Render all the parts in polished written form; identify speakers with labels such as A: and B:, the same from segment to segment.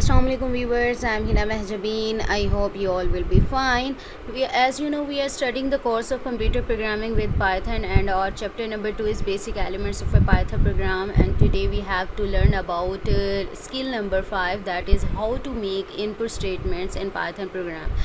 A: Assalamu alaikum viewers, I am Hina Mehjabeen. I hope you all will be fine. As you know, we are studying the course of computer programming with Python, and our chapter number 2 is basic elements of a Python program, and today we have to learn about skill number 5, that is how to make input statements in Python program.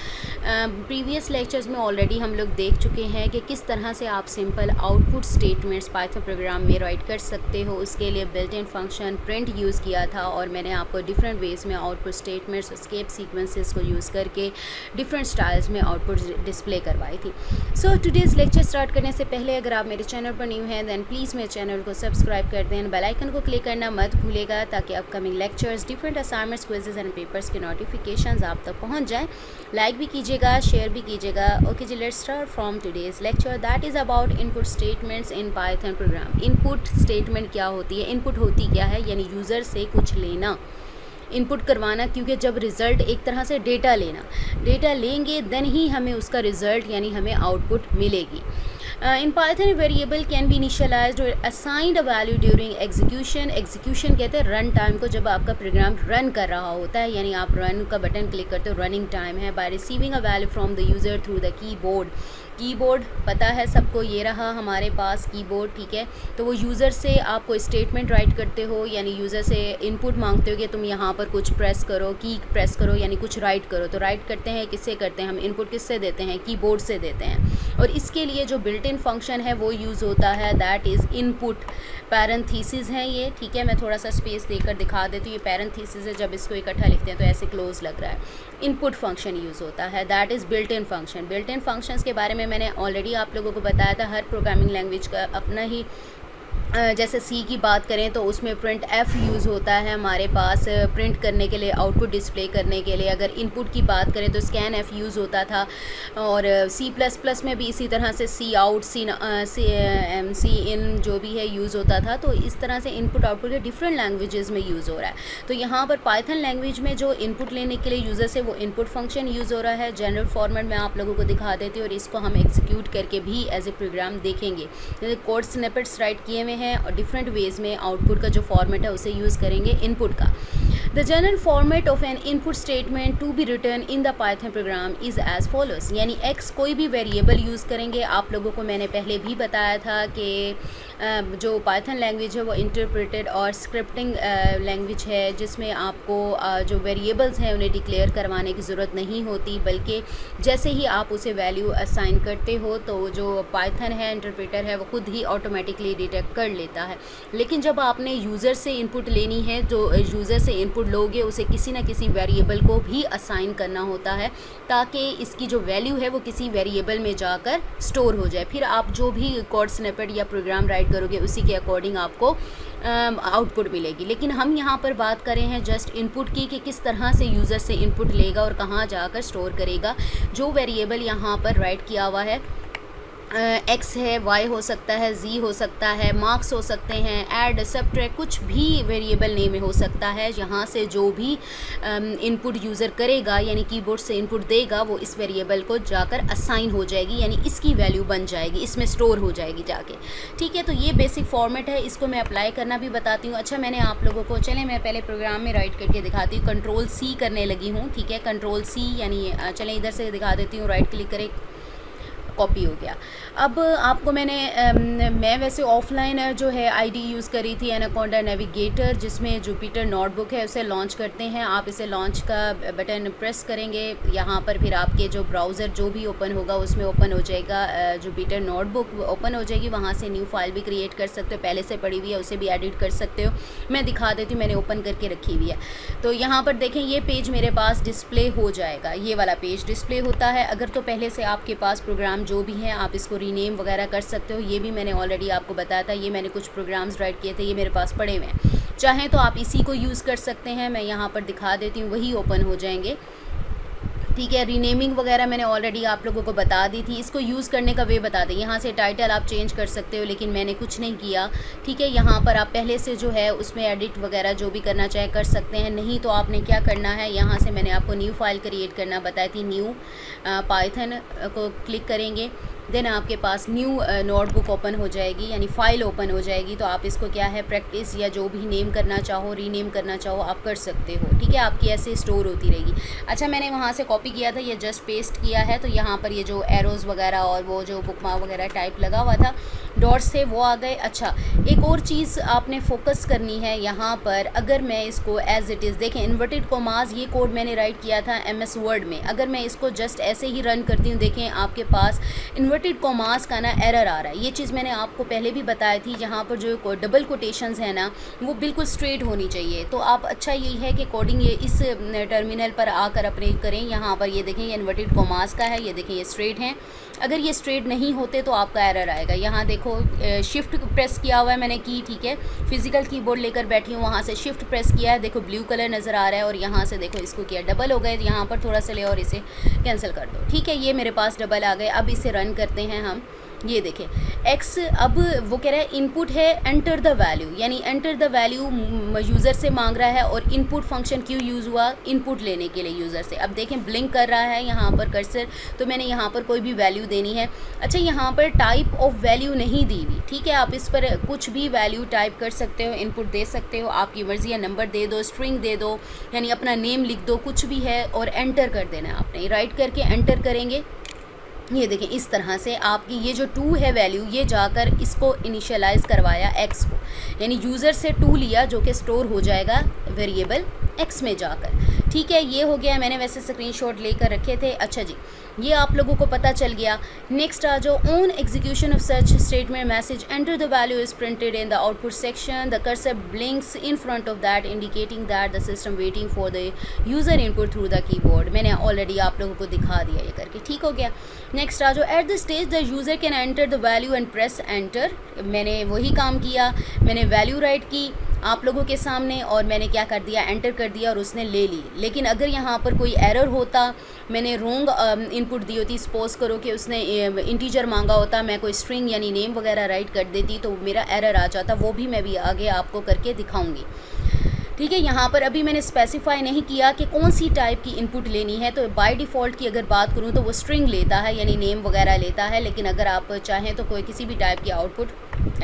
A: Previous lectures में already हम लोग देख चुके हैं कि किस तरह से आप simple output statements Python programme में राइट कर सकते हो। उसके लिए built in function print use किया था और मैंने आपको डिफरेंट वेज में आउटपुट स्टेटमेंट्स एस्केप सीक्वेंसेस को यूज़ करके डिफरेंट स्टाइल्स में आउटपुट डिस्प्ले करवाई थी। सो टुडेज़ लेक्चर स्टार्ट करने से पहले अगर आप मेरे चैनल पर न्यू हैं दैन प्लीज़ मेरे चैनल को सब्सक्राइब कर दें, बेल आइकन को क्लिक करना मत भूलेगा ताकि upcoming lectures, different assignments, quizzes and papers के नोटिफिकेशंस आप तक पहुँच जाएँ। लाइक भी कीजिएगा, शेयर भी कीजिएगा। ओके जी, let's start from today's lecture, that is about input statements in Python program. Input statement क्या होती है? इनपुट होती क्या है? यानी यूज़र से कुछ लेना, इनपुट करवाना, क्योंकि जब रिज़ल्ट एक तरह से डेटा लेना, डेटा लेंगे देन ही हमें उसका रिज़ल्ट यानी हमें आउटपुट मिलेगी। In Python variable can be initialised और assigned a value during execution. Execution कहते हैं रन टाइम को, जब आपका प्रोग्राम रन कर रहा होता है, यानी आप रन का बटन क्लिक करते हो, रनिंग टाइम है। By receiving a value from the user through the keyboard. Keyboard पता है सबको, ये रहा हमारे पास कीबोर्ड, ठीक है। तो वो यूज़र से आप कोई स्टेटमेंट राइट करते हो, यानी यूज़र से इनपुट मांगते हो कि तुम यहाँ पर कुछ प्रेस करो, की प्रेस करो, यानी कुछ राइट करो। तो राइट करते हैं, किससे करते हैं हम? इनपुट किससे देते हैं? कीबोर्ड से देते हैं। और इसके लिए जो बिल्ट इन फंक्शन है वो यूज़ होता है, दैट इज़ इनपुट। पैरेंथीसिस है ये, ठीक है। मैं थोड़ा सा स्पेस देकर दिखा देती हूँ। ये पैरेंथीसिस है, जब इसको इकट्ठा लिखते हैं तो ऐसे क्लोज लग रहा है। इनपुट फंक्शन यूज़ होता है, that is built in function. Built in functions के बारे में मैंने ऑलरेडी आप लोगों को बताया था। हर प्रोग्रामिंग लैंग्वेज का अपना ही, जैसे सी की बात करें तो उसमें प्रिंट एफ यूज़ होता है हमारे पास प्रिंट करने के लिए, आउटपुट डिस्प्ले करने के लिए। अगर इनपुट की बात करें तो स्कैन एफ यूज़ होता था। और सी प्लस प्लस में भी इसी तरह से सी आउट, सी इन जो भी है यूज़ होता था। तो इस तरह से इनपुट आउटपुट के डिफरेंट लैंग्वेजेस में यूज़ हो रहा है। तो यहाँ पर पाइथन लैंग्वेज में जो इनपुट लेने के लिए यूज़र से वो इनपुट फंक्शन यूज़ हो रहा है। जनरल फॉर्मेट में आप लोगों को दिखा देती हूँ और इसको हम एग्जीक्यूट करके भी एज ए प्रोग्राम देखेंगे। कोड स्निपेट्स राइट किए हुए हैं और डिफरेंट वेज में आउटपुट का जो फॉर्मेट है उसे यूज़ करेंगे इनपुट का। The general format of an input statement to be written in the Python program is as follows. यानी एक्स कोई भी वेरिएबल यूज़ करेंगे। आप लोगों को मैंने पहले भी बताया था कि जो पाइथन लैंग्वेज है वो इंटरप्रेटेड और स्क्रिप्टिंग लैंग्वेज है, जिसमें आपको जो वेरिएबल्स हैं उन्हें डिक्लेयर करवाने की ज़रूरत नहीं होती, बल्कि जैसे ही आप उसे वैल्यू असाइन करते हो तो जो पाइथन है, इंटरप्रेटर है, वो खुद ही ऑटोमेटिकली डिटेक्ट कर लेता है। लेकिन जब आपने यूज़र से इनपुट लेनी है, जो यूज़र से इनपुट लोगे उसे किसी न किसी वेरिएबल को भी असाइन करना होता है, ताकि इसकी जो वैल्यू है वो किसी वेरिएबल में जाकर स्टोर हो जाए। फिर आप जो भी कोड स्निपेट या प्रोग्राम राइट करोगे उसी के अकॉर्डिंग आपको आउटपुट मिलेगी। लेकिन हम यहाँ पर बात करें हैं जस्ट इनपुट की, कि किस तरह से यूज़र से इनपुट लेगा और कहाँ जाकर स्टोर करेगा। जो वेरिएबल यहाँ पर राइट किया हुआ है, एक्स है, वाई हो सकता है, जी हो सकता है, मार्क्स हो सकते हैं, ऐड, सब्ट्रैक्ट, कुछ भी वेरिएबल नेम हो सकता है। यहाँ से जो भी इनपुट यूज़र करेगा, यानी कीबोर्ड से इनपुट देगा, वो इस वेरिएबल को जाकर असाइन हो जाएगी, यानी इसकी वैल्यू बन जाएगी, इसमें स्टोर हो जाएगी जाके, ठीक है। तो ये बेसिक फॉर्मेट है, इसको मैं अप्लाई करना भी बताती हूँ। अच्छा, मैंने आप लोगों को, चलें मैं पहले प्रोग्राम में राइट करके दिखाती हूँ। कंट्रोल सी करने लगी हूँ, ठीक है। कंट्रोल सी, यानी चलें इधर से दिखा देती हूँ। राइट क्लिक करें, कॉपी हो गया। अब आपको मैं वैसे ऑफलाइन जो है आईडी यूज़ करी थी, एनाकोंडा नेविगेटर, जिसमें जुपिटर नोटबुक है उसे लॉन्च करते हैं। आप इसे लॉन्च का बटन प्रेस करेंगे, यहाँ पर फिर आपके जो ब्राउज़र जो भी ओपन होगा उसमें ओपन हो जाएगा, जुपिटर नोटबुक ओपन हो जाएगी। वहाँ से न्यू फाइल भी क्रिएट कर सकते हो, पहले से पड़ी हुई है उसे भी एडिट कर सकते हो। मैं दिखा देती हूँ, मैंने ओपन करके रखी हुई है। तो यहाँ पर देखें, ये पेज मेरे पास डिस्प्ले हो जाएगा, ये वाला पेज डिस्प्ले होता है। अगर तो पहले से आपके पास प्रोग्राम जो भी हैं आप इसको रीनेम वगैरह कर सकते हो। ये भी मैंने ऑलरेडी आपको बताया था। ये मैंने कुछ प्रोग्राम्स राइट किए थे, ये मेरे पास पड़े हुए हैं। चाहें तो आप इसी को यूज़ कर सकते हैं। मैं यहाँ पर दिखा देती हूँ, वही ओपन हो जाएंगे, ठीक है। रीनेमिंग वगैरह मैंने ऑलरेडी आप लोगों को बता दी थी। इसको यूज़ करने का वे बता दें। यहाँ से टाइटल आप चेंज कर सकते हो, लेकिन मैंने कुछ नहीं किया, ठीक है। यहाँ पर आप पहले से जो है उसमें एडिट वगैरह जो भी करना चाहे कर सकते हैं। नहीं तो आपने क्या करना है, यहाँ से मैंने आपको न्यू फाइल क्रिएट करना बताई थी। न्यू पाइथन को क्लिक करेंगे, देन आपके पास न्यू नोटबुक ओपन हो जाएगी, यानी फ़ाइल ओपन हो जाएगी। तो आप इसको क्या है प्रैक्टिस या जो भी नेम करना चाहो, रीनेम करना चाहो, आप कर सकते हो। ठीक है, आपकी ऐसे स्टोर होती रहेगी। अच्छा, मैंने वहाँ से कॉपी किया था, ये जस्ट पेस्ट किया है। तो यहाँ पर ये जो एरोज़ वगैरह और वो जो बुकमार्क वगैरह टाइप लगा हुआ था, डॉट्स थे, वो आ गए। अच्छा, एक और चीज़ आपने फोकस करनी है यहाँ पर। अगर मैं इसको एज इट इज़ देखें, इन्वर्टेड कोमास, ये कोड मैंने राइट किया था MS वर्ड में। अगर मैं इसको जस्ट ऐसे ही रन करती हूँ, देखें आपके पास इन्वर्टेड कोमास का ना एरर आ रहा है। ये चीज़ मैंने आपको पहले भी बताई थी। यहाँ पर जो डबल कोटेशंस है ना, वो बिल्कुल स्ट्रेट होनी चाहिए। तो आप अच्छा यही है कि कोडिंग ये इस टर्मिनल पर आकर अपने करें। यहाँ पर ये देखें, ये इन्वर्टेड कोमास का है, ये देखें ये स्ट्रेट हैं। अगर ये स्ट्रेट नहीं होते तो आपका एरर आएगा। यहाँ देखो शिफ्ट प्रेस किया हुआ है मैंने की, ठीक है, फिजिकल कीबोर्ड लेकर बैठी हूँ, वहाँ से शिफ्ट प्रेस किया है, देखो ब्लू कलर नज़र आ रहा है। और यहाँ से देखो इसको किया, डबल हो गए। यहाँ पर थोड़ा सा ले और इसे कैंसिल कर दो। ठीक है, ये मेरे पास डबल आ गए। अब इसे रन करते हैं हम। ये देखें एक्स, अब वो कह रहा है इनपुट है एंटर द वैल्यू, यानी एंटर द वैल्यू यूज़र से मांग रहा है। और इनपुट फंक्शन क्यों यूज़ हुआ? इनपुट लेने के लिए यूज़र से। अब देखें ब्लिंक कर रहा है यहाँ पर कर्सर, तो मैंने यहाँ पर कोई भी वैल्यू देनी है। अच्छा, यहाँ पर टाइप ऑफ वैल्यू नहीं दी हुई, ठीक है, आप इस पर कुछ भी वैल्यू टाइप कर सकते हो, इनपुट दे सकते हो, आपकी मर्ज़ी है। नंबर दे दो, स्ट्रिंग दे दो, यानी अपना नेम लिख दो, कुछ भी है, और एंटर कर देना है आपने। राइट करके एंटर करेंगे, ये देखें इस तरह से आपकी ये जो 2 है वैल्यू, ये जाकर इसको इनिशियलाइज़ करवाया x को, यानी यूज़र से 2 लिया जो कि स्टोर हो जाएगा वेरिएबल x में जाकर। ठीक है, ये हो गया। मैंने वैसे स्क्रीनशॉट लेकर रखे थे। अच्छा जी, ये आप लोगों को पता चल गया। नेक्स्ट आ जाओ, on execution of such statement message enter the value is printed in the output section, the cursor blinks in front of that indicating that the system waiting for the user input through the keyboard. मैंने already आप लोगों को दिखा दिया ये करके, ठीक हो गया। नेक्स्ट आ जाओ, eight the stage the user can enter the value and press enter. मैंने वही काम किया, मैंने वैल्यू राइट की आप लोगों के सामने और मैंने क्या कर दिया, एंटर कर दिया और उसने ले ली। लेकिन अगर यहाँ पर कोई एरर होता, मैंने रॉन्ग इनपुट दी होती, सपोज करो कि उसने इंटीजर मांगा होता, मैं कोई स्ट्रिंग यानी नेम वगैरह राइट कर देती, तो मेरा एरर आ जाता। वो भी मैं भी आगे आपको करके दिखाऊंगी। ठीक है, यहाँ पर अभी मैंने स्पेसिफाई नहीं किया कि कौन सी टाइप की इनपुट लेनी है। तो बाय डिफ़ॉल्ट की अगर बात करूँ तो वो स्ट्रिंग लेता है, यानी नेम वगैरह लेता है। लेकिन अगर आप चाहें तो कोई किसी भी टाइप की आउटपुट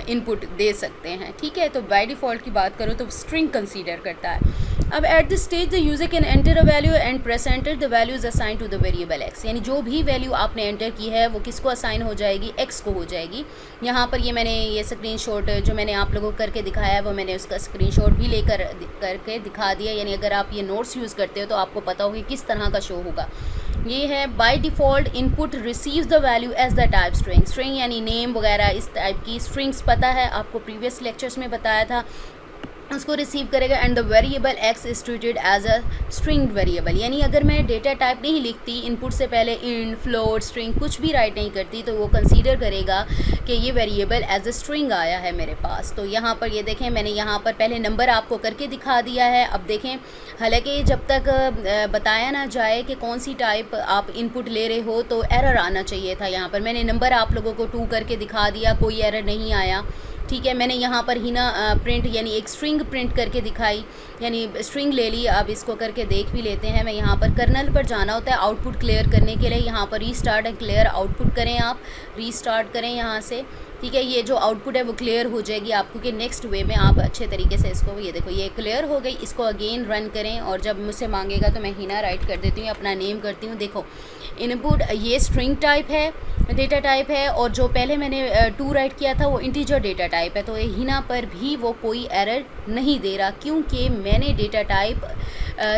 A: इनपुट दे सकते हैं। ठीक है, तो बाय डिफ़ॉल्ट की बात करूँ तो स्ट्रिंग कंसीडर करता है। अब at the stage the user can enter a value and press enter, the value is assign to the variable X, यानी जो भी वैल्यू आपने एंटर की है वो किसको असाइन हो जाएगी, एक्स को हो जाएगी। यहाँ पर ये मैंने ये स्क्रीनशॉट जो मैंने आप लोगों को करके दिखाया है, वो मैंने उसका स्क्रीनशॉट भी लेकर करके दिखा दिया। यानी अगर आप ये नोट्स यूज़ करते हो तो आपको पता होगा किस तरह का शो होगा। ये है by default input receives the value as the type string, string यानी नेम वगैरह इस टाइप की स्ट्रिंग्स पता है, आपको प्रीवियस लेक्चर्स में बताया था, उसको रिसीव करेगा। And the variable X is treated as a string variable, यानी अगर मैं डेटा टाइप नहीं लिखती, इनपुट से पहले इंट, फ्लोट, स्ट्रिंग कुछ भी राइट नहीं करती, तो वो कंसीडर करेगा कि ये वेरिएबल एज अ स्ट्रिंग आया है मेरे पास। तो यहाँ पर ये देखें, मैंने यहाँ पर पहले नंबर आपको करके दिखा दिया है। अब देखें, हालांकि जब तक बताया ना जाए कि कौन सी टाइप आप इनपुट ले रहे हो तो एरर आना चाहिए था। यहाँ पर मैंने नंबर आप लोगों को 2 करके दिखा दिया, कोई एरर नहीं आया। ठीक है, मैंने यहाँ पर ही ना प्रिंट यानी एक स्ट्रिंग प्रिंट करके दिखाई, यानी स्ट्रिंग ले ली। अब इसको करके देख भी लेते हैं। मैं यहाँ पर कर्नल पर जाना होता है आउटपुट क्लियर करने के लिए। यहाँ पर रीस्टार्ट एंड क्लियर आउटपुट करें, आप रीस्टार्ट करें यहाँ से। ठीक है, ये जो आउटपुट है वो क्लियर हो जाएगी आपको कि नेक्स्ट वे में आप अच्छे तरीके से इसको, ये देखो ये क्लियर हो गई। इसको अगेन रन करें और जब मुझसे मांगेगा तो मैं हिना राइट कर देती हूँ, अपना नेम करती हूँ। देखो इनपुट ये स्ट्रिंग टाइप है, डेटा टाइप है, और जो पहले मैंने 2 राइट किया था वो इंटीजर डेटा टाइप है। तो ये हिना पर भी वो कोई एरर नहीं दे रहा, क्योंकि मैंने डेटा टाइप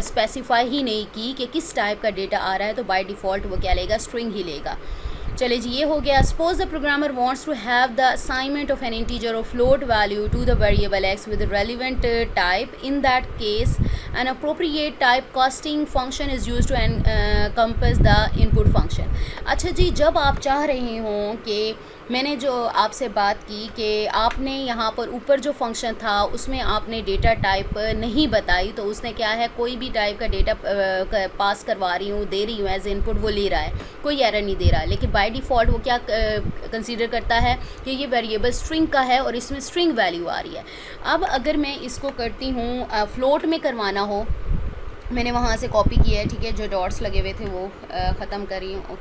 A: स्पेसिफाई ही नहीं की कि किस टाइप का डेटा आ रहा है। तो बाय डिफ़ॉल्ट वो क्या लेगा, स्ट्रिंग ही लेगा। चले जी, ये हो गया। Suppose the programmer wants to have the assignment of an integer और float value to the variable x with relevant type, in that case an appropriate type casting function is used to encompass the input function। अच्छा जी, जब आप चाह रहे हों कि मैंने जो आपसे बात की कि आपने यहाँ पर ऊपर जो फंक्शन था उसमें आपने डेटा टाइप नहीं बताई, तो उसने क्या है कोई भी टाइप का डेटा पास करवा रही हूँ, दे रही हूँ एज इनपुट, वो ले रहा है, कोई एरर नहीं दे रहा। लेकिन बाय डिफ़ॉल्ट वो क्या कंसीडर करता है कि ये वेरिएबल स्ट्रिंग का है और इसमें स्ट्रिंग वैल्यू आ रही है। अब अगर मैं इसको करती हूँ फ्लोट में करवाना हो, मैंने वहाँ से कॉपी किया है, ठीक है, जो डॉट्स लगे हुए थे वो ख़त्म कर रही हूँ।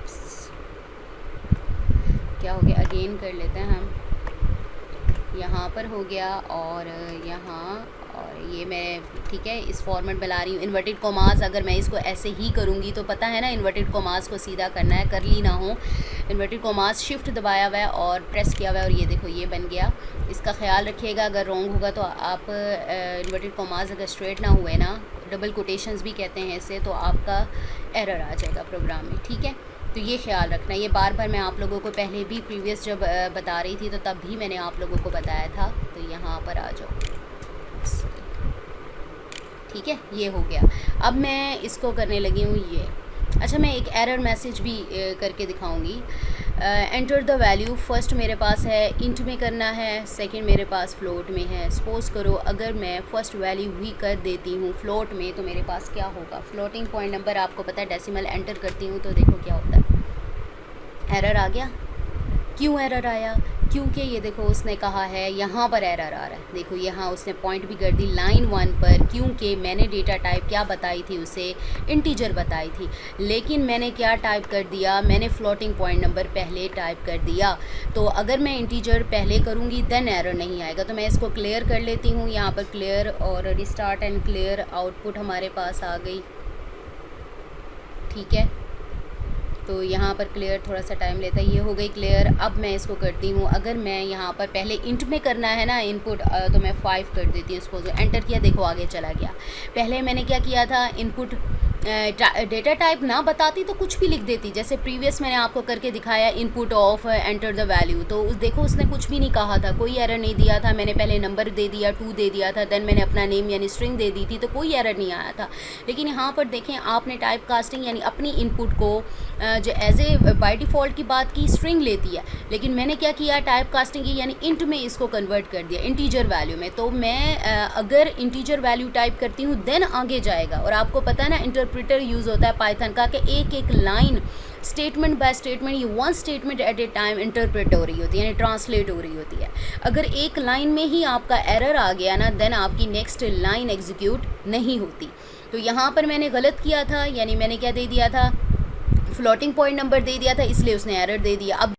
A: क्या हो गया, अगेन कर लेते हैं हम, यहाँ पर हो गया और यहाँ, और ये मैं ठीक है इस फॉर्मेट में ला रही हूँ। इन्वर्टेड कोमास अगर मैं इसको ऐसे ही करूँगी तो पता है ना इन्वर्टेड कोमास को सीधा करना है, कर ली ना हो। इन्वर्टेड कोमास शिफ्ट दबाया हुआ है और प्रेस किया हुआ है और ये देखो ये बन गया। इसका ख्याल रखिएगा, अगर रॉन्ग होगा तो आप इन्वर्टेड कोमास अगर स्ट्रेट ना हुए ना, डबल कोटेशंस भी कहते हैं इसे, तो आपका एरर आ जाएगा प्रोग्राम में, ठीक है। तो ये ख्याल रखना, ये बार बार मैं आप लोगों को पहले भी प्रीवियस जब बता रही थी तो तब भी मैंने आप लोगों को बताया था। तो यहाँ पर आ जाओ, ठीक है, ये हो गया। अब मैं इसको करने लगी हूँ ये। अच्छा, मैं एक एरर मैसेज भी करके दिखाऊंगी। एंटर द वैल्यू, फर्स्ट मेरे पास है इंट में करना है, सेकंड मेरे पास फ्लोट में है। सपोज़ करो अगर मैं फ़र्स्ट वैल्यू ही कर देती हूँ फ्लोट में तो मेरे पास क्या होगा, फ्लोटिंग पॉइंट नंबर आपको पता है, डेसिमल एंटर करती हूँ तो देखो क्या होता है, एरर आ गया। क्यों एरर आया, क्योंकि ये देखो उसने कहा है यहाँ पर एरर आ रहा है, देखो यहाँ उसने पॉइंट भी कर दी लाइन 1 पर, क्योंकि मैंने डेटा टाइप क्या बताई थी उसे, इंटीजर बताई थी, लेकिन मैंने क्या टाइप कर दिया, मैंने फ्लोटिंग पॉइंट नंबर पहले टाइप कर दिया। तो अगर मैं इंटीजर पहले करूँगी देन एरर नहीं आएगा। तो मैं इसको क्लियर कर लेती हूँ, यहाँ पर क्लियर और रिस्टार्ट एंड क्लियर आउटपुट हमारे पास आ गई, ठीक है। तो यहाँ पर क्लियर थोड़ा सा टाइम लेता है, ये हो गई क्लियर। अब मैं इसको करती हूँ, अगर मैं यहाँ पर पहले इंट में करना है ना इनपुट, तो मैं 5 कर देती हूँ इसको, एंटर किया, देखो आगे चला गया। पहले मैंने क्या किया था, इनपुट डेटा टाइप ना बताती तो कुछ भी लिख देती, जैसे प्रीवियस मैंने आपको करके दिखाया input of enter the value, तो देखो उसने कुछ भी नहीं कहा था, कोई एरर नहीं दिया था। मैंने पहले नंबर दे दिया 2 दे दिया था, देन मैंने अपना नेम यानी स्ट्रिंग दे दी थी, तो कोई एरर नहीं आया था। लेकिन यहाँ पर देखें आपने टाइप कास्टिंग यानी अपनी इनपुट को जो एज ए बाय डिफ़ॉल्ट की बात की स्ट्रिंग लेती है, लेकिन मैंने क्या किया टाइप कास्टिंग की यानी इंट में इसको कन्वर्ट कर दिया इंटीजर वैल्यू में। तो मैं अगर इंटीजर वैल्यू टाइप करती हूँ देन आगे जाएगा। और आपको पता है ना इंटरप्रेटर यूज़ होता है पाइथन का कि एक एक लाइन स्टेटमेंट बाय स्टेटमेंट, ये one statement at A time interpret हो रही होती है यानी ट्रांसलेट हो रही होती है। अगर एक लाइन में ही आपका एरर आ गया ना देन आपकी नेक्स्ट लाइन एग्जीक्यूट नहीं होती। तो यहाँ पर मैंने गलत किया था, यानी मैंने क्या दे दिया था, फ्लोटिंग पॉइंट नंबर दे दिया था, इसलिए उसने एरर दे दिया। अब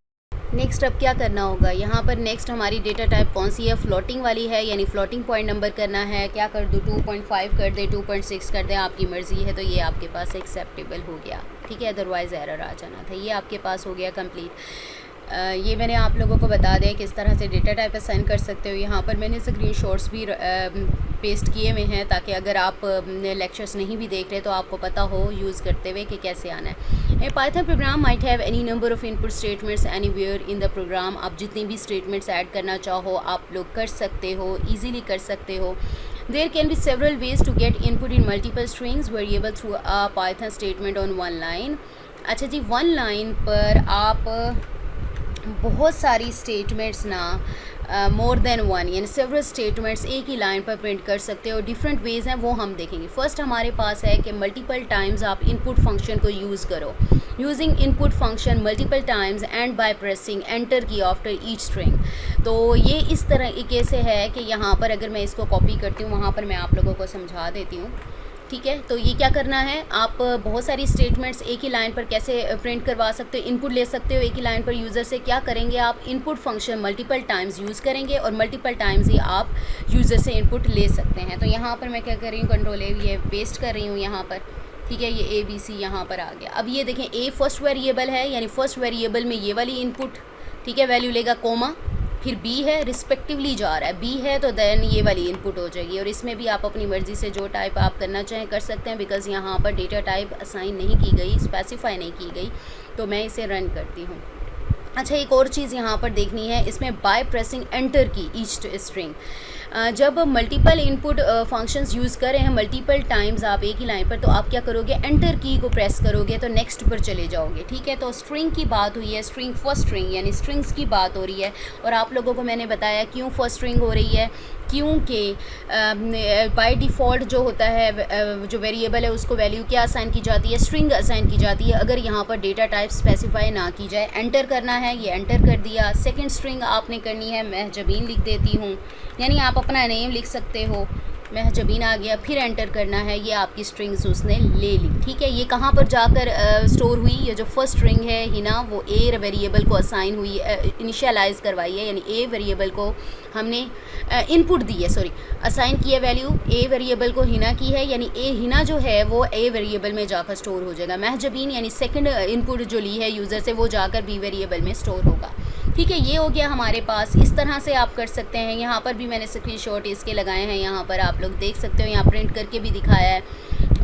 A: नेक्स्ट अब क्या करना होगा, यहाँ पर नेक्स्ट हमारी डेटा टाइप कौन सी है, फ्लोटिंग वाली है, यानी फ्लोटिंग पॉइंट नंबर करना है। क्या कर दूँ, 2.5 कर दें, 2.6 कर दें, आपकी मर्ज़ी है। तो ये आपके पास एक्सेप्टेबल हो गया, ठीक है, अदरवाइज़ एरर आ जाना था। ये आपके पास हो गया कंप्लीट। ये मैंने आप लोगों को बता दें किस तरह से डेटा टाइप असाइन कर सकते हो। यहाँ पर मैंने स्क्रीनशॉट्स भी पेस्ट किए हुए हैं ताकि अगर आप लेक्चर्स नहीं भी देख रहे तो आपको पता हो यूज़ करते हुए कि कैसे आना है। A Python program might have any number of input statements anywhere in the program. आप जितनी भी स्टेटमेंट्स ऐड करना चाहो आप लोग कर सकते हो, ईजीली कर सकते हो। There can be several ways to get input in multiple strings variable through a Python statement on one line। अच्छा जी, वन लाइन पर आप बहुत सारी स्टेटमेंट्स ना मोर देन वन यानी सेवरल स्टेटमेंट्स एक ही लाइन पर प्रिंट कर सकते हो। डिफरेंट वेज़ हैं वो हम देखेंगे। फर्स्ट हमारे पास है कि मल्टीपल टाइम्स आप इनपुट फंक्शन को यूज़ करो। Using input function multiple times and by pressing enter key after each string. तो ये इस तरीके से है कि यहाँ पर अगर मैं इसको कॉपी करती हूँ वहाँ पर मैं आप लोगों को समझा देती हूँ, ठीक है। तो ये क्या करना है, आप बहुत सारी स्टेटमेंट्स एक ही लाइन पर कैसे प्रिंट करवा सकते हो, इनपुट ले सकते हो एक ही लाइन पर यूज़र से। क्या करेंगे आप, input function multiple times use करेंगे और मल्टीपल टाइम्स ही आप यूज़र से इनपुट ले सकते हैं। तो यहाँ पर मैं क्या कर रही हूँ, कंट्रोल ए ये पेस्ट कर रही हूँ यहाँ पर, ठीक है। ये ABC यहाँ पर आ गया। अब ये देखें A फर्स्ट वेरिएबल है यानी फर्स्ट वेरिएबल में ये वाली इनपुट, ठीक है, वैल्यू लेगा, कोमा, फिर B है, रिस्पेक्टिवली जा रहा है, B है तो देन ये वाली इनपुट हो जाएगी। और इसमें भी आप अपनी मर्ज़ी से जो टाइप आप करना चाहें कर सकते हैं, बिकॉज़ यहाँ पर डेटा टाइप असाइन नहीं की गई, स्पेसिफाई नहीं की गई। तो मैं इसे रन करती हूँ। अच्छा, एक और चीज़ यहाँ पर देखनी है, इसमें बाय प्रेसिंग एंटर की ईच स्ट्रिंग। जब मल्टीपल इनपुट फंक्शंस यूज़ कर रहे हैं मल्टीपल टाइम्स आप एक ही लाइन पर, तो आप क्या करोगे, एंटर की को प्रेस करोगे तो नेक्स्ट पर चले जाओगे, ठीक है। तो स्ट्रिंग की बात हुई है, स्ट्रिंग फर्स्ट स्ट्रिंग यानी स्ट्रिंग्स की बात हो रही है। और आप लोगों को मैंने बताया क्यों फर्स्ट स्ट्रिंग हो रही है, क्योंकि बाय डिफ़ॉल्ट जो होता है जो वेरिएबल है उसको वैल्यू क्या असाइन की जाती है, स्ट्रिंग असाइन की जाती है अगर यहाँ पर डेटा टाइप स्पेसिफाई ना की जाए। एंटर करना है, ये एंटर कर दिया। सेकंड स्ट्रिंग आपने करनी है, मैं जबीन लिख देती हूँ, यानी आप अपना नेम लिख सकते हो, महजबीन आ गया, फिर एंटर करना है, ये आपकी स्ट्रिंग्स उसने ले ली। ठीक है, ये कहाँ पर जाकर स्टोर हुई, ये जो फर्स्ट स्ट्रिंग है हिना वो ए वेरिएबल को असाइन हुई, इनिशियलाइज करवाई है, यानी ए वेरिएबल को हमने इनपुट दी है, सॉरी असाइन किया वैल्यू ए वेरिएबल को हिना की है, यानी ए हिना जो है वो ए वेरिएबल में जाकर स्टोर हो जाएगा। महजबीन यानी सेकंड इनपुट जो ली है यूज़र से वो जाकर बी वेरिएबल में स्टोर होगा। ठीक है, ये हो गया हमारे पास। इस तरह से आप कर सकते हैं। यहाँ पर भी मैंने स्क्रीनशॉट इसके लगाए हैं, यहाँ पर आप लोग देख सकते हो, यहाँ प्रिंट करके भी दिखाया है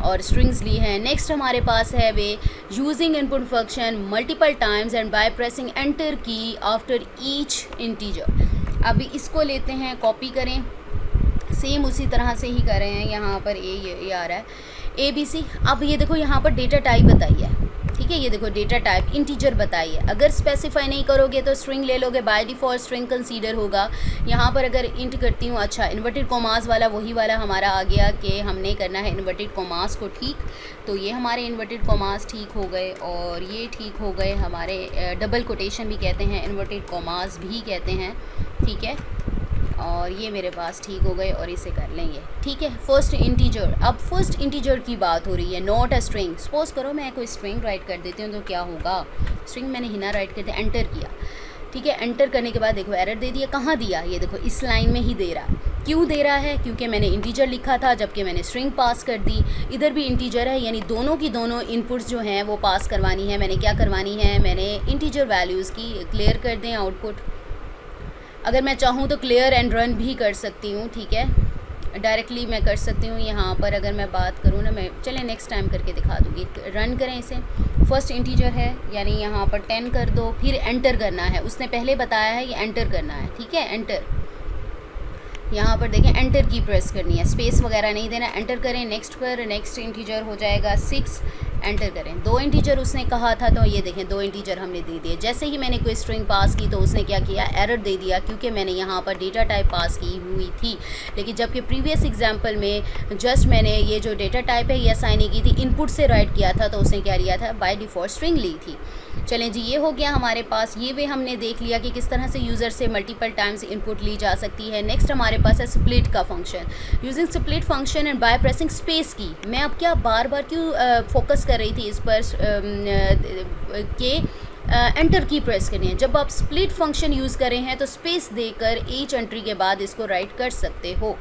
A: और स्ट्रिंग्स ली हैं। नेक्स्ट हमारे पास है way using input function multiple times and by pressing enter key after each integer. अभी इसको लेते हैं, कॉपी करें, सेम उसी तरह से ही कर रहे हैं। यहाँ पर ये आ रहा है ABC। अब ये देखो यहाँ पर डेटा टाइप बताइए। ठीक है, ये देखो डेटा टाइप इंटीजर बताइए। अगर स्पेसिफाई नहीं करोगे तो स्ट्रिंग ले लोगे, बाय डिफ़ॉल्ट स्ट्रिंग कंसीडर होगा। यहाँ पर अगर इंट करती हूँ, अच्छा इन्वर्टेड कॉमास वाला वही वाला हमारा आ गया कि हमने करना है इन्वर्टेड कॉमास को ठीक। तो ये हमारे इन्वर्टेड कॉमास ठीक हो गए और ये ठीक हो गए हमारे, डबल कोटेशन भी कहते हैं, इन्वर्टेड कॉमास भी कहते हैं। ठीक है, और ये मेरे पास ठीक हो गए और इसे कर लेंगे। ठीक है, फर्स्ट इंटीजर। अब फर्स्ट इंटीजर की बात हो रही है, नॉट अ स्ट्रिंग। सपोज करो मैं कोई स्ट्रिंग राइट कर देती हूँ तो क्या होगा, स्ट्रिंग मैंने हिना राइट कर दिया, एंटर किया। ठीक है, एंटर करने के बाद देखो एरर दे दिया। कहाँ दिया, ये देखो इस लाइन में ही दे रहा है। क्यों दे रहा है, क्योंकि मैंने इंटीजर लिखा था जबकि मैंने स्ट्रिंग पास कर दी। इधर भी इंटीजर है, यानी दोनों की दोनों इनपुट्स जो हैं वो पास करवानी है। मैंने क्या करवानी है, मैंने इंटीजर वैल्यूज़ की क्लियर कर दें आउटपुट। अगर मैं चाहूँ तो क्लियर एंड रन भी कर सकती हूँ। ठीक है, डायरेक्टली मैं कर सकती हूँ। यहाँ पर अगर मैं बात करूँ ना, मैं चलें नेक्स्ट टाइम करके दिखा दूँगी। रन करें इसे, फर्स्ट इंटीजर है यानी यहाँ पर 10 कर दो, फिर एंटर करना है। उसने पहले बताया है ये एंटर करना है। ठीक है, एंटर, यहाँ पर देखें एंटर की प्रेस करनी है, स्पेस वगैरह नहीं देना। एंटर करें, नेक्स्ट पर, नेक्स्ट इंटीजर हो जाएगा 6, एंटर करें। 2 इंटीजर उसने कहा था तो ये देखें 2 इंटीजर हमने दे दिए। जैसे ही मैंने कोई स्ट्रिंग पास की तो उसने क्या किया, एरर दे दिया, क्योंकि मैंने यहाँ पर डेटा टाइप पास की हुई थी। लेकिन जबकि प्रीवियस एग्जांपल में जस्ट मैंने ये जो डेटा टाइप है ये असाइन नहीं की थी, इनपुट से राइट किया था, तो उसने क्या लिया था, बाय डिफ़ॉल्ट स्ट्रिंग ली थी। चलें जी, ये हो गया हमारे पास। ये वे हमने देख लिया कि किस तरह से यूज़र से मल्टीपल टाइम्स इनपुट ली जा सकती है। नेक्स्ट हमारे पास है स्प्लिट का function, using split function and by pressing space की। मैं अब क्या बार बार क्यों फोकस कर रही थी इस पर कि एंटर की प्रेस करनी है। जब आप स्प्लिट फंक्शन यूज़ कर रहे हैं तो स्पेस देकर ईच एंट्री के बाद इसको राइट कर सकते हो।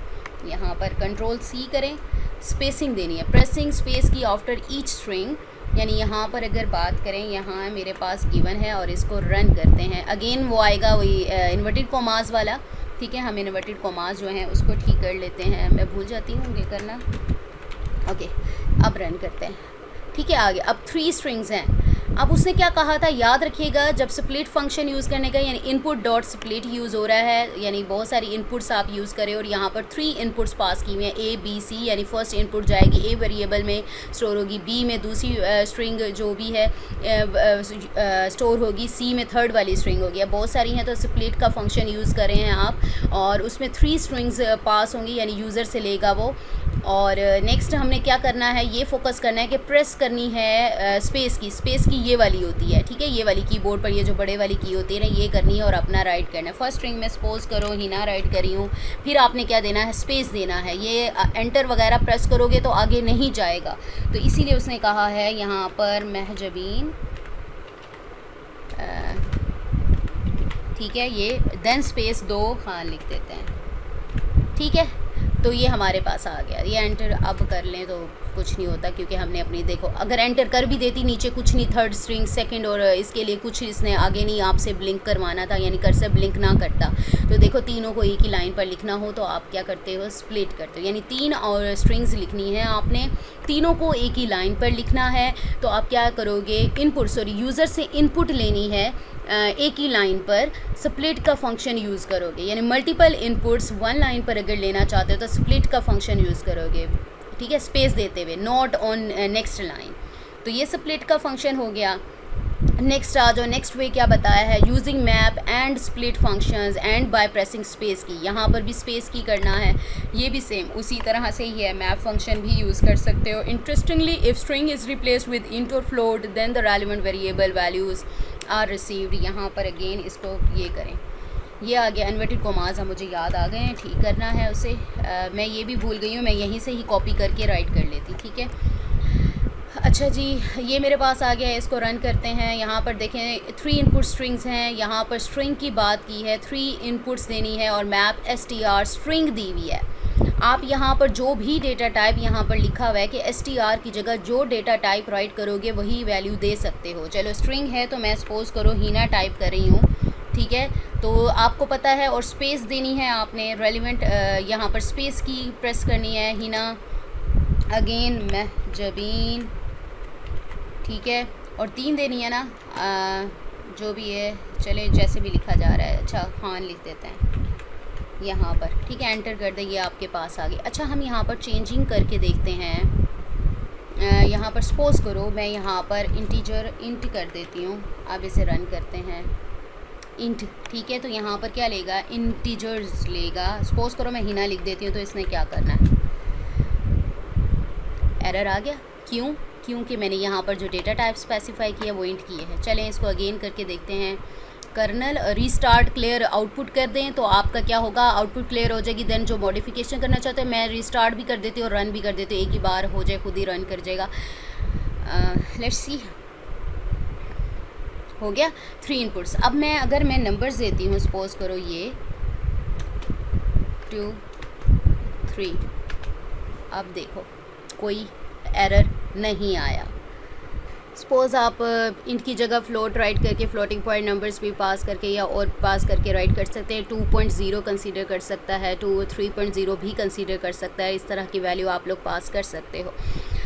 A: यहाँ पर कंट्रोल-C करें, स्पेसिंग देनी है, प्रेसिंग स्पेस की आफ्टर ईच स्ट्रिंग। यानी यहाँ पर अगर बात करें, यहाँ मेरे पास गिवन है और इसको रन करते हैं, अगेन वो आएगा वही इन्वर्टेड कॉमास वाला। ठीक है, हम इन्वर्टेड कॉमास जो हैं उसको ठीक कर लेते हैं, मैं भूल जाती हूँ ये करना। ओके, अब रन करते हैं। ठीक है, आगे अब 3 स्ट्रिंग्स हैं। अब उसने क्या कहा था, याद रखिएगा, जब स्प्लिट फंक्शन यूज़ करने का, यानी इनपुट डॉट स्प्लिट यूज़ हो रहा है, यानी बहुत सारी इनपुट्स आप यूज़ करें और यहाँ पर 3 इनपुट्स पास की हुई हैं, A B C। यानी फर्स्ट इनपुट जाएगी A वेरिएबल में स्टोर होगी, B में दूसरी स्ट्रिंग जो भी है स्टोर होगी, C में थर्ड वाली स्ट्रिंग होगी। अब बहुत सारी हैं तो स्प्लिट का फंक्शन यूज़ कर रहे हैं आप, और उसमें 3 स्ट्रिंग्स पास होंगी, यानी यूज़र से लेगा वो। और नेक्स्ट हमने क्या करना है, ये फोकस करना है कि प्रेस करनी है स्पेस की ये वाली होती है। ठीक है, ये वाली कीबोर्ड पर ये जो बड़े वाली की होती है ना, ये करनी है और अपना राइट करना है। फर्स्ट स्ट्रिंग में सपोज करो हिना राइट करी हूँ, फिर आपने क्या देना है, स्पेस देना है। ये एंटर वगैरह प्रेस करोगे तो आगे नहीं जाएगा, तो इसीलिए उसने कहा है यहाँ पर महजबीन, ठीक है, ये देन स्पेस 2 हाँ लिख देते हैं। ठीक है, तो ये हमारे पास आ गया। ये एंटर अब कर लें तो कुछ नहीं होता, क्योंकि हमने अपनी, देखो अगर एंटर कर भी देती नीचे कुछ नहीं, थर्ड स्ट्रिंग सेकंड, और इसके लिए कुछ इसने आगे नहीं आपसे ब्लिंक करवाना था, यानी कर्सर ब्लिंक ना करता। तो देखो तीनों को एक ही लाइन पर लिखना हो तो आप क्या करते हो, स्प्लिट करते हो, यानी 3 और स्ट्रिंग्स लिखनी है आपने, तीनों को एक ही लाइन पर लिखना है। तो आप क्या करोगे, यूज़र से इनपुट लेनी है एक ही लाइन पर, स्प्लिट का फंक्शन यूज़ करोगे। यानी मल्टीपल इनपुट्स 1 लाइन पर अगर लेना चाहते हो तो स्प्लिट का फंक्शन यूज़ करोगे। ठीक है, स्पेस देते हुए, नॉट ऑन नेक्स्ट लाइन। तो ये स्प्लिट का फंक्शन हो गया। नेक्स्ट आ जाओ, नेक्स्ट वे क्या बताया है, using map and split functions and by pressing space की। यहाँ पर भी स्पेस की करना है, ये भी सेम उसी तरह से ही है, मैप फंक्शन भी यूज़ कर सकते हो। Interestingly, if string is replaced with int और float then the relevant variable values are received. यहाँ पर अगेन इसको ये करें, ये आ गया इन्वर्टेड कोमास, मुझे याद आ गए हैं, ठीक करना है उसे। मैं ये भी भूल गई हूँ, मैं यहीं से ही कॉपी करके राइट कर लेती, ठीक है। अच्छा जी, ये मेरे पास आ गया है, इसको रन करते हैं। यहाँ पर देखें 3 इनपुट स्ट्रिंग्स हैं, यहाँ पर स्ट्रिंग की बात की है, 3 इनपुट्स देनी है और मैप str स्ट्रिंग दी हुई है। आप यहाँ पर जो भी डेटा टाइप यहाँ पर लिखा हुआ है कि str की जगह जो डेटा टाइप राइट करोगे वही वैल्यू दे सकते हो। चलो स्ट्रिंग है तो मैं सपोज़ करो हीना टाइप कर रही हूँ, ठीक है। तो आपको पता है, और स्पेस देनी है आपने, रेलिवेंट यहाँ पर स्पेस की प्रेस करनी है, हीना अगेन महजबीन, ठीक है। और 3 देनी है ना, जो भी है, चले जैसे भी लिखा जा रहा है। अच्छा खान लिख देते हैं यहाँ पर, ठीक है। एंटर कर दे, ये आपके पास आ गई। अच्छा हम यहाँ पर चेंजिंग करके देखते हैं। यहाँ पर सपोज़ करो मैं यहाँ पर इंटीजर इंट कर देती हूँ। अब इसे रन करते हैं, इंट, ठीक है। तो यहाँ पर क्या लेगा, इंटीजर्स लेगा। सपोज़ करो मैं हीना लिख देती हूँ, तो इसने क्या करना है, एरर आ गया। क्यों? क्योंकि मैंने यहाँ पर जो डेटा टाइप स्पेसिफाई किया वो इंट किए हैं। चलें इसको अगेन करके देखते हैं। कर्नल रीस्टार्ट क्लियर आउटपुट कर दें तो आपका क्या होगा, आउटपुट क्लियर हो जाएगी। देन जो मॉडिफिकेशन करना चाहते हैं मैं रीस्टार्ट भी कर देती हूँ और रन भी कर देती हूँ, एक ही बार हो जाए, खुद ही रन कर जाएगा। लेट्स सी, हो गया 3 इनपुट्स। अब मैं अगर मैं नंबर्स देती हूँ, सपोज़ करो ये 2 3, अब देखो कोई एरर नहीं आया। सपोज़ आप इंट की जगह फ्लोट राइट करके फ्लोटिंग पॉइंट नंबर्स भी पास करके या और पास करके राइट कर सकते हैं। 2.0 कंसीडर कर सकता है, 3.0 भी कंसीडर कर सकता है। इस तरह की वैल्यू आप लोग पास कर सकते हो।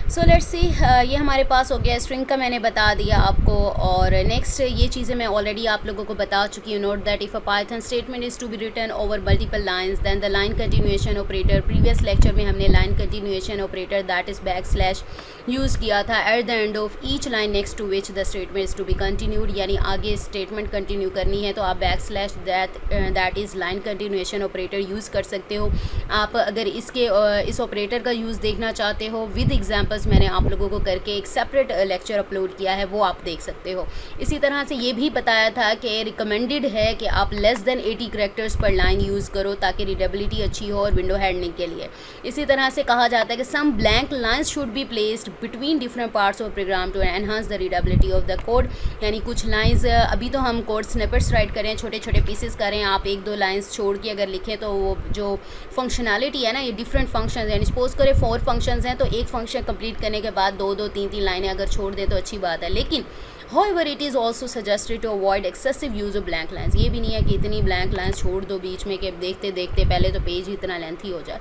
A: सो लेट्स सी, ये हमारे पास हो गया। स्ट्रिंग का मैंने बता दिया आपको। और नेक्स्ट ये चीज़ें मैं ऑलरेडी आप लोगों को बता चुकी हूँ। Note that if a Python statement is to be written over multiple lines then the line continuation operator, previous lecture में हमने line continuation operator that is backslash use किया था at the end of each line next to which the statement is to be continued, यानी आगे statement continue करनी है तो आप backslash that is line continuation operator use कर सकते हो। आप अगर इस ऑपरेटर का यूज़ देखना चाहते हो विद एग्जांपल्स, मैंने आप लोगों को करके एक सेपरेट लेक्चर अपलोड किया है, वो आप देख सकते हो। इसी तरह से ये भी बताया था कि रिकमेंडेड है कि आप लेस देन 80 कैरेक्टर्स पर लाइन यूज़ करो ताकि रीडेबिलिटी अच्छी हो और विंडो हैंडलिंग के लिए। इसी तरह से कहा जाता है कि some blank lines should be placed between different parts of program to enhance the readability of the code, यानी कुछ लाइन्स, अभी तो हम कोड स्निपेट्स राइट करें, छोटे छोटे पीसेस करें, आप 1-2 लाइन्स छोड़ के अगर लिखें तो वो जो फंक्शनैलिटी है ना, ये डिफरेंट फंक्शंस, यानी सपोज करें 4 फंक्शंस हैं तो एक फंक्शन कंप्लीट करने के बाद 2-2, 3-3 लाइनें अगर छोड़ दें तो अच्छी बात है। लेकिन however it is also suggested to avoid excessive use of blank lines, ये भी नहीं है कि इतनी ब्लैंक लाइन्स छोड़ दो बीच में कि देखते देखते पहले तो पेज ही इतना लेंथी हो जाए।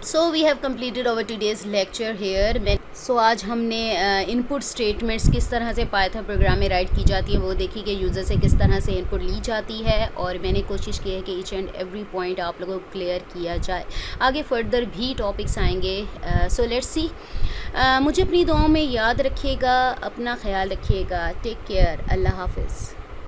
A: So we have completed over today's lecture here. So आज हमने इनपुट स्टेटमेंट्स किस तरह से पाइथन प्रोग्राम में राइट की जाती है वो देखी कि यूज़र से किस तरह से इनपुट ली जाती है, और मैंने कोशिश की है कि ईच एंड एवरी पॉइंट आप लोगों को क्लियर किया जाए। आगे फर्दर भी टॉपिक्स आएंगे। सो लेट्स सी, मुझे अपनी दुआओं में याद रखिएगा, अपना ख्याल रखिएगा। टेक केयर, अल्लाह हाफिज़।